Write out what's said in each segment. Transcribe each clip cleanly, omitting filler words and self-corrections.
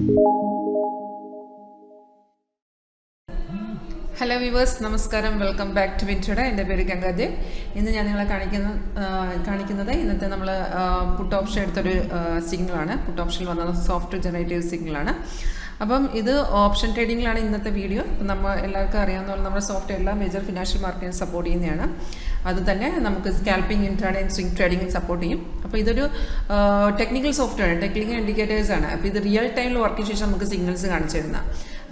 Hello viewers, Namaskaram, welcome back to WinTrader. My name is Ganga Dev. Today I will put option signal. Put option is software generative signal. This is option trading in this video. We have software major financial market support. That's why scalping, intraday and swing trading support. This is technical software, technical indicators. This is real time work signals.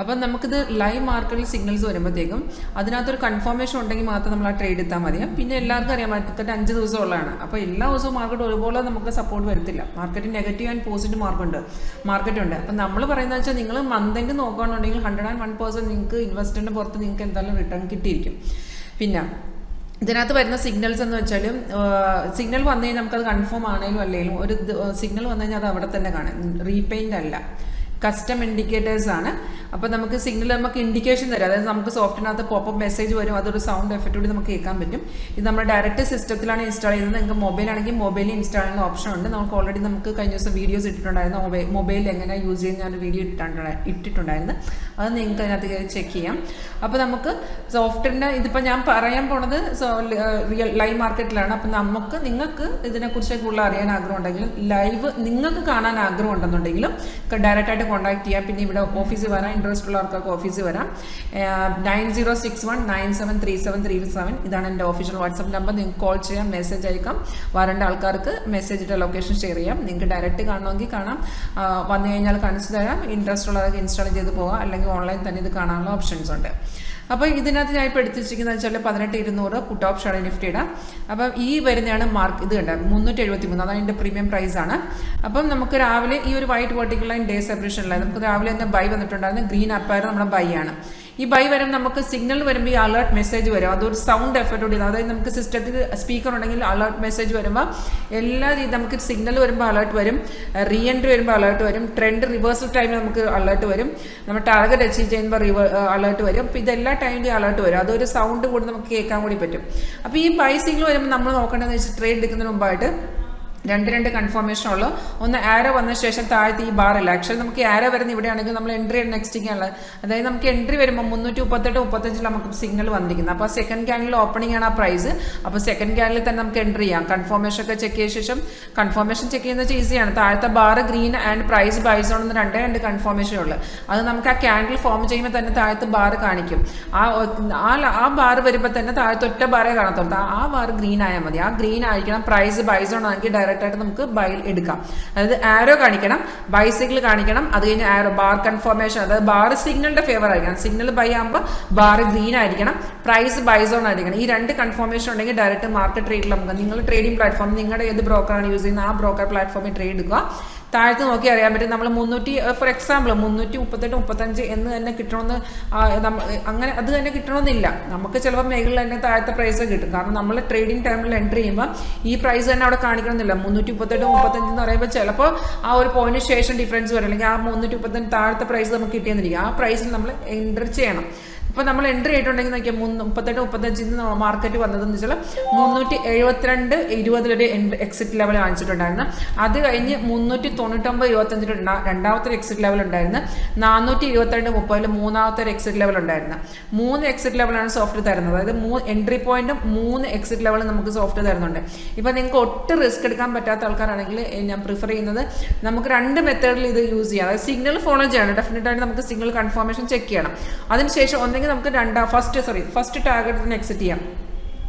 അപ്പോൾ നമുക്കിത് live മാർക്കറ്റിൽ signals വരുമ്പോഴത്തേക്കും അതിനകത്തൊരു confirmation ഉണ്ടെങ്കിൽ മാത്രം നമ്മൾ ആ trade എടുത്താൽ മതി. പിന്നെ എല്ലാവർക്കും അറിയാം മാർക്കറ്റ് 5 ദിവസമുള്ളതാണ്. അപ്പോൾ എല്ലാ ദിവസവും മാർക്കറ്റ് ഒരുപോലെ നമുക്ക് സപ്പോർട്ട് വരത്തില്ല. Market negative and positive market ഉണ്ട്. അപ്പോൾ നമ്മൾ പറയുന്നത് വെച്ചാൽ നിങ്ങൾ മന്ത് എൻഡ് നോക്കുകയാണെന്നുണ്ടെങ്കിൽ 101% നിങ്ങൾക്ക് ഇൻവെസ്റ്ററിൻ്റെ പുറത്ത് നിങ്ങൾക്ക് എന്തായാലും റിട്ടേൺ കിട്ടിയിരിക്കും. പിന്നെ ഇതിനകത്ത് വരുന്ന സിഗ്നൽസ് എന്ന് വെച്ചാൽ സിഗ്നൽ വന്നു കഴിഞ്ഞാൽ നമുക്കത് കൺഫേം ആണെങ്കിലും അല്ലെങ്കിലും ഒരു സിഗ്നൽ വന്നു കഴിഞ്ഞാൽ അത് അവിടെ തന്നെ കാണാം. റീപെയിൻ്റ് അല്ല, കസ്റ്റം ഇൻഡിക്കേറ്റേഴ്സ് ആണ്. അപ്പോൾ നമുക്ക് സിഗ്നൽ നമുക്ക് ഇൻഡിക്കേഷൻ തരും. അതായത് നമുക്ക് സോഫ്റ്റ്വെയറിനകത്ത് പോപ്പപ്പ് മെസ്സേജ് വരും, അതൊരു സൗണ്ട് എഫക്റ്റ് കൂടി നമുക്ക് കേൾക്കാൻ പറ്റും. ഇത് നമ്മൾ ഡയറക്റ്റ് സിസ്റ്റത്തിലാണ് ഇൻസ്റ്റാൾ ചെയ്യുന്നത്. നിങ്ങൾക്ക് മൊബൈലാണെങ്കിൽ മൊബൈലിൽ ഇൻസ്റ്റാൾ ചെയ്യുന്ന ഓപ്ഷൻ ഉണ്ട്. നമുക്ക് ഓൾറെഡി നമുക്ക് കഴിഞ്ഞ ദിവസം വീഡിയോസ് ഇട്ടിട്ടുണ്ടായിരുന്നു. മൊബൈലിൽ എങ്ങനെ യൂസ് ചെയ്യുന്ന ഒരു വീഡിയോ ഇട്ടിട്ടുണ്ടായിരുന്നു. അത് നിങ്ങൾക്ക് അതിനകത്ത് ചെക്ക് ചെയ്യാം. അപ്പോൾ നമുക്ക് സോഫ്റ്റ്വെയറിൻ്റെ ഇതിപ്പോൾ ഞാൻ പറയാൻ പോണത് റിയൽ ലൈവ് മാർക്കറ്റിലാണ്. അപ്പോൾ നിങ്ങൾക്ക് ഇതിനെക്കുറിച്ച് കൂടുതൽ അറിയാൻ ആഗ്രഹം ഉണ്ടെങ്കിലും ലൈവ് നിങ്ങൾക്ക് കാണാൻ ആഗ്രഹം ഉണ്ടെന്നുണ്ടെങ്കിലും ഡയറക്റ്റായിട്ട് കോൺടാക്ട് ചെയ്യാം. പിന്നെ ഇവിടെ ഓഫീസിൽ വരാം, ഇൻട്രസ്റ്റ് ഉള്ള ആൾക്കാർക്ക് ഓഫീസിൽ വരാം. 9061973737 ഇതാണ് എൻ്റെ ഒഫീഷ്യൽ വാട്സപ്പ് നമ്പർ. നിങ്ങൾക്ക് കോൾ ചെയ്യാം, മെസ്സേജ് അയക്കാം. വരേണ്ട ആൾക്കാർക്ക് മെസ്സേജിൻ്റെ ലൊക്കേഷൻ ഷെയർ ചെയ്യാം. നിങ്ങൾക്ക് ഡയറക്റ്റ് കാണണമെങ്കിൽ കാണാം, വന്നു കഴിഞ്ഞാൽ കാണിച്ചു തരാം. ഇൻട്രസ്റ്റ് ഉള്ളവർക്ക് ഇൻസ്റ്റാൾ ചെയ്ത് പോകാം, അല്ലെങ്കിൽ ഓൺലൈൻ തന്നെ ഇത് കാണാനുള്ള ഓപ്ഷൻസ് ഉണ്ട്. അപ്പോൾ ഇതിനകത്ത് ഞാൻ ഇപ്പോൾ എടുത്ത് വെച്ചിരിക്കുന്നത് വെച്ചാൽ 18,200 പുട്ട് ഓപ്ഷനാണ് നിഫ്റ്റിയുടെ. അപ്പം ഈ വരുന്നതാണ് ഇത് കണ്ട 373, അതാണ് ഇതിൻ്റെ പ്രീമിയം പ്രൈസ് ആണ്. അപ്പം നമുക്ക് രാവിലെ ഈ ഒരു വൈറ്റ് വെർട്ടിക്കൽ ലൈൻ ഡേ സെപ്പറേഷനിലായി നമുക്ക് രാവിലെ തന്നെ ബൈ വന്നിട്ടുണ്ടായിരുന്നു. ഗ്രീൻ അപ്പയർ നമ്മുടെ ബൈ ആണ്. ഈ ബൈ വരുമ്പോൾ നമുക്ക് സിഗ്നൽ വരുമ്പോൾ ഈ അലേർട്ട് മെസ്സേജ് വരും. അതൊരു സൗണ്ട് എഫക്റ്റ് കൂടി. അതായത് നമുക്ക് സിസ്റ്റത്തിൽ സ്പീക്കർ ഉണ്ടെങ്കിൽ അലേർട്ട് മെസ്സേജ് വരുമ്പോൾ എല്ലാ രീതി നമുക്ക് സിഗ്നൽ വരുമ്പോൾ അലേർട്ട് വരും, റീ എൻട്രി വരുമ്പോൾ അലേർട്ട് വരും, ട്രെൻഡ് റിവേഴ്സൽ ടൈമിൽ നമുക്ക് അലേർട്ട് വരും, നമ്മൾ ടാർഗറ്റ് അച്ചീവ് ചെയ്യുമ്പോൾ അലേർട്ട് വരും. അപ്പോൾ ഇതെല്ലാ ടൈമിലും അലേർട്ട് വരും. അതൊരു സൗണ്ട് കൂടി നമുക്ക് കേൾക്കാൻ കൂടി പറ്റും. അപ്പോൾ ഈ ബൈ സിഗ്നൽ വരുമ്പോൾ നമ്മൾ നോക്കേണ്ടതെന്ന് വെച്ചാൽ ട്രേഡ് എടുക്കുന്നതിന് മുമ്പായിട്ട് രണ്ട് കൺഫർമേഷൻ ഉള്ളു. ഒന്ന് ആരോ വന്ന ശേഷം താഴത്ത് ഈ ബാറില്ല. ആക്ച്വലി നമുക്ക് ആരോ വരുന്ന ഇവിടെയാണെങ്കിൽ നമ്മൾ എൻട്രി നെക്സ്റ്റ് ചെയ്യാനുള്ളത്. അതായത് നമുക്ക് എൻട്രി വരുമ്പോൾ 338-35 നമുക്ക് സിഗ്നൽ വന്നിരിക്കുന്നത്. അപ്പോൾ സെക്കൻഡ് ക്യാൻഡിൽ ഓപ്പണിംഗ് ആണ് ആ പ്രൈസ്. അപ്പോൾ സെക്കൻഡ് ക്യാൻഡിൽ തന്നെ നമുക്ക് എൻട്രി ചെയ്യാം. കൺഫർമേഷൻ ഒക്കെ ചെക്ക് ചെയ്ത ശേഷം കൺഫർമേഷൻ ചെക്ക് ചെയ്യുന്നത് ഈസിയാണ്. താഴത്തെ ബാർ ഗ്രീൻ ആൻഡ് പ്രൈസ് ബൈസ് ഓണെന്ന് രണ്ട് കൺഫർമേഷൻ ഉള്ളു. അത് നമുക്ക് ആ ക്യാൻഡിൽ ഫോം ചെയ്യുമ്പോൾ തന്നെ താഴത്ത് ബാർ കാണിക്കും. ആ ബാർ വരുമ്പോൾ തന്നെ താഴത്ത് ഒറ്റ ബാറേ കാണത്തുള്ളൂ. ആ ബാർ ഗ്രീൻ ആയാൽ മതി. ആ ഗ്രീൻ ആയിരിക്കണം. പ്രൈസ് ബൈസ് ഓൺ ആണെങ്കിൽ ഡയറക്റ്റ് ആയിട്ട് നമുക്ക് ബൈ എടുക്കാം. അതായത് ആരോ കാണിക്കണം, ബൈ സിഗ്നൽ കാണിക്കണം, അത് കഴിഞ്ഞ് ആരോ ബാർ കൺഫർമേഷൻ, അതായത് ബാർ സിഗ്നലിന്റെ ഫേവർ ആയിരിക്കണം. സിഗ്നൽ ബൈ ആകുമ്പോൾ ബാർ ഗ്രീൻ ആയിരിക്കണം, പ്രൈസ് ബൈസോൺ ആയിരിക്കണം. ഈ രണ്ട് കൺഫർമേഷൻ ഉണ്ടെങ്കിൽ ഡയറക്റ്റ് മാർക്കറ്റ് ട്രേഡിൽ നമുക്ക് നിങ്ങൾ ട്രേഡിംഗ് പ്ലാറ്റ്ഫോം നിങ്ങളുടെ ഏത് ബ്രോക്കറാണ് യൂസ് ചെയ്യുന്നത് ആ ബ്രോക്കർ പ്ലാറ്റ്ഫോമിൽ ട്രേഡ് എടുക്കുക. താഴത്ത് നോക്കി അറിയാൻ പറ്റും. നമ്മൾ 300 ഫോർ എക്സാമ്പിൾ 338-35 എന്ന് തന്നെ കിട്ടണമെന്ന് അങ്ങനെ അത് തന്നെ കിട്ടണമെന്നില്ല. നമുക്ക് ചിലപ്പോൾ മേഖലയിൽ തന്നെ താഴത്തെ പ്രൈസ് കിട്ടും. കാരണം നമ്മൾ ട്രേഡിംഗ് ടൈമിൽ എൻട്രി ചെയ്യുമ്പോൾ ഈ പ്രൈസ് തന്നെ അവിടെ കാണിക്കണമെന്നില്ല. 338-35 എന്ന് പറയുമ്പോൾ ചിലപ്പോൾ ആ ഒരു പോയിന്റിന് ശേഷം ഡിഫറൻസ് വരും, അല്ലെങ്കിൽ ആ 335 താഴത്തെ പ്രൈസ് നമുക്ക് കിട്ടിയെന്നിരിക്കും. ആ പ്രൈസിൽ നമ്മൾ എൻട്രി ചെയ്യണം. അപ്പോൾ നമ്മൾ എൻട്രി ചെയ്തിട്ടുണ്ടെങ്കിൽ നോക്കിയാൽ 38-35 മാർക്കറ്റ് വന്നതെന്ന് വെച്ചാൽ 372-20 എക്സിറ്റ് ലെവൽ കാണിച്ചിട്ടുണ്ടായിരുന്നു. അത് കഴിഞ്ഞ് 399-25 രണ്ടാമത്തെ എക്സിറ്റ് ലെവൽ ഉണ്ടായിരുന്നു. 422-30 മൂന്നാമത്തെ ഒരു എക്സിറ്റ് ലെവൽ ഉണ്ടായിരുന്നു. 3 എക്സിറ്റ് ലെവലാണ് സോഫ്റ്റ് തരുന്നത്. അതായത് എൻട്രി പോയിന്റും 3 എക്സിറ്റ് ലെവലും നമുക്ക് സോഫ്റ്റ് തരുന്നുണ്ട്. ഇപ്പോൾ നിങ്ങൾക്ക് ഒട്ടും റിസ്ക് എടുക്കാൻ പറ്റാത്ത ആൾക്കാരാണെങ്കിൽ ഞാൻ പ്രിഫർ ചെയ്യുന്നത് നമുക്ക് 2 മെത്തേഡിൽ ഇത് യൂസ് ചെയ്യാം. അതായത് സിഗ്നൽ ഫോളോ ചെയ്യണം. ഡെഫിനറ്റായിട്ട് നമുക്ക് സിഗ്നൽ കൺഫർമേഷൻ ചെക്ക് ചെയ്യണം. അതിനുശേഷം ഒന്നെങ്കിൽ നമുക്ക് ഫസ്റ്റ് ടാർഗറ്റിന് എക്സിറ്റ് ചെയ്യാം.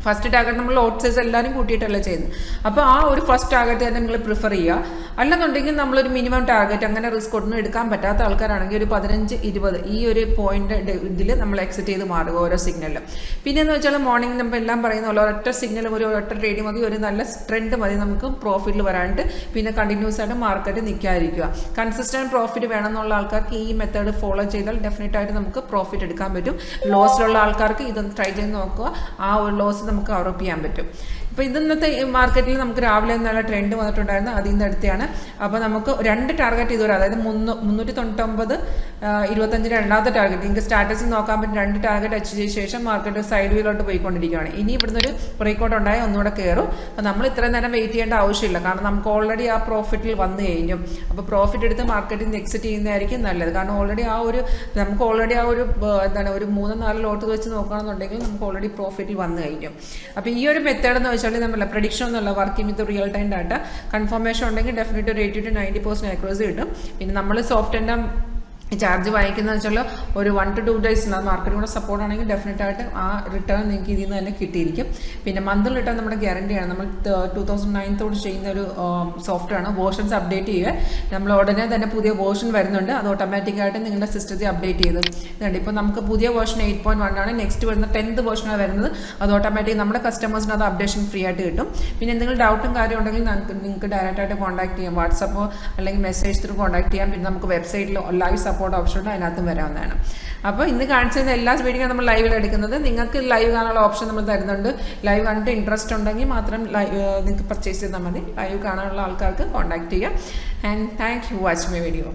ഫസ്റ്റ് ടാർഗറ്റ് നമ്മൾ ലോട്ട് സൈസ് എല്ലാവരും കൂട്ടിയിട്ടല്ല ചെയ്യുന്നത്. അപ്പോൾ ആ ഒരു ഫസ്റ്റ് ടാർഗറ്റ് തന്നെ നിങ്ങൾ പ്രിഫർ ചെയ്യുക. അല്ലെന്നുണ്ടെങ്കിൽ നമ്മളൊരു മിനിമം ടാർഗറ്റ് അങ്ങനെ റിസ്ക് ഒന്നും എടുക്കാൻ പറ്റാത്ത ആൾക്കാരാണെങ്കിൽ ഒരു 15-20 ഈ ഒരു പോയിന്റ് ഇതിൽ നമ്മൾ എക്സിറ്റ് ചെയ്ത് മാറുക ഓരോ സിഗ്നലിലും. പിന്നെയെന്ന് വെച്ചാൽ മോർണിംഗ് നമ്മൾ എല്ലാം പറയുന്ന പോലെ ഒറ്റ സിഗ്നലും ഒറ്റ ട്രേഡിങ് മതി, ഒരു നല്ല ട്രെൻഡ് മതി നമുക്ക് പ്രോഫിറ്റിൽ വരാണ്ട്. പിന്നെ കണ്ടിന്യൂസ് ആയിട്ട് മാർക്കറ്റ് നിൽക്കാതിരിക്കുക. കൺസിസ്റ്റന്റ് പ്രോഫിറ്റ് വേണമെന്നുള്ള ആൾക്കാർക്ക് ഈ മെത്തേഡ് ഫോളോ ചെയ്താൽ ഡെഫിനറ്റായിട്ട് നമുക്ക് പ്രോഫിറ്റ് എടുക്കാൻ പറ്റും. ലോസിലുള്ള ആൾക്കാർക്ക് ഇതൊന്ന് ട്രൈ ചെയ്ത് നോക്കുക. ആ ഒരു ലോസ് നമുക്ക് കവർ അപ്പ് ചെയ്യാൻ പറ്റും. അപ്പോൾ ഇന്നത്തെ മാർക്കറ്റിൽ നമുക്ക് രാവിലെ നല്ല ട്രെൻഡ് വന്നിട്ടുണ്ടായിരുന്നു, അതിൽ നിന്ന് അടുത്തെയാണ്. അപ്പോൾ നമുക്ക് 2 ടാർഗറ്റ് ഇതുവരെ, അതായത് 399.25 രണ്ടാമത്തെ ടാർഗറ്റ് നിങ്ങൾക്ക് സ്റ്റാറ്റസിൽ നോക്കാൻ പറ്റും. 2 ടാർഗറ്റ് അച്ചീവ് ചെയ്ത ശേഷം മാർക്കറ്റ് സൈഡ് വീലോട്ട് പോയിക്കൊണ്ടിരിക്കുകയാണ്. ഇനി ഇവിടുന്ന് ഒരു ബ്രേക്കൗട്ട് ഉണ്ടായാൽ ഒന്നുകൂടെ കയറും. അപ്പോൾ നമ്മൾ ഇത്രയും നേരം വെയിറ്റ് ചെയ്യേണ്ട ആവശ്യമില്ല, കാരണം നമുക്ക് ഓൾറെഡി ആ പ്രോഫിറ്റിൽ വന്നു കഴിഞ്ഞു. അപ്പോൾ പ്രോഫിറ്റ് എടുത്ത് മാർക്കറ്റിൽ നിന്ന് എക്സിറ്റ് ചെയ്യുന്നതായിരിക്കും നല്ലത്. കാരണം ഓൾറെഡി നമുക്ക് ഓൾറെഡി ഒരു 3-4 ലോട്ട് വെച്ച് നോക്കുകയാണെന്നുണ്ടെങ്കിൽ നമുക്ക് ഓൾറെഡി പ്രോഫിറ്റിൽ വന്നു കഴിഞ്ഞു. അപ്പോൾ ഈ ഒരു മെത്തേഡ് എന്ന് വെച്ചാൽ നമ്മളല്ല പ്രഡിക്ഷൻ എന്നുള്ള working with real time data confirmation ഉണ്ടെങ്കിൽ ഡെഫിനറ്റ് ഒരു 80 to 90% അക്യൂറസി കിട്ടും. പിന്നെ നമ്മൾ സോഫ്റ്റ് ആൻഡ് ചാർജ് വാങ്ങിക്കുന്നത് വെച്ചാൽ ഒരു 1 to 2 days മാർക്കറ്റ് കൂടെ സപ്പോർട്ട് ആണെങ്കിൽ ഡെഫിനറ്റ് ആയിട്ട് ആ റിട്ടേൺ നിങ്ങൾക്ക് ഇതിൽ നിന്ന് തന്നെ കിട്ടിയിരിക്കും. പിന്നെ മന്ത്ലി റിട്ടേൺ നമ്മുടെ ഗ്യാരണ്ടിയാണ്. നമ്മൾ 2009 ചെയ്യുന്ന ഒരു സോഫ്റ്റ്വെയർ ആണ്. വേർഷൻസ് അപ്ഡേറ്റ് ചെയ്യുക, നമ്മൾ ഉടനെ തന്നെ പുതിയ വേർഷൻ വരുന്നുണ്ട്, അത് ഓട്ടോമാറ്റിക്കായിട്ട് നിങ്ങളുടെ സിസ്റ്റത്തിൽ അപ്ഡേറ്റ് ചെയ്ത് ഇതുണ്ട്. ഇപ്പോൾ നമുക്ക് പുതിയ വേർഷൻ 8.1 ആണ്, നെക്സ്റ്റ് വരുന്ന 10th വേർഷനാണ് വരുന്നത്. അത് ഓട്ടോമാറ്റിക് നമ്മുടെ കസ്റ്റമേഴ്സിന് അത് അപ്ഡേഷൻ ഫ്രീ ആയിട്ട് കിട്ടും. പിന്നെ എന്തെങ്കിലും ഡൗട്ടും കാര്യം ഉണ്ടെങ്കിൽ നിങ്ങൾക്ക് ഡയറക്റ്റായിട്ട് കോൺടാക്ട് ചെയ്യാം, വാട്സപ്പോ അല്ലെങ്കിൽ മെസ്സേജ് ത്രൂ കോൺടാക്ട് ചെയ്യാം. പിന്നെ നമുക്ക് വെബ്സൈറ്റിൽ ലൈവ് സപ്പോർട്ട് ഓപ്ഷൻ ഉണ്ട്, അതിനകത്തും വരാവുന്നതാണ്. അപ്പോൾ ഇന്ന് കാണിച്ചിരുന്ന എല്ലാ വീഡിയോയും നമ്മൾ ലൈവിൽ എടുക്കുന്നത്. നിങ്ങൾക്ക് ലൈവ് കാണാനുള്ള ഓപ്ഷൻ നമ്മൾ തരുന്നുണ്ട്. ലൈവ് കണ്ടിട്ട് ഇൻട്രസ്റ്റ് ഉണ്ടെങ്കിൽ മാത്രം നിങ്ങൾക്ക് പർച്ചേസ് ചെയ്താൽ മതി. ലൈവ് കാണാനുള്ള ആൾക്കാർക്ക് കോൺടാക്ട് ചെയ്യാം. And thank you watching my video.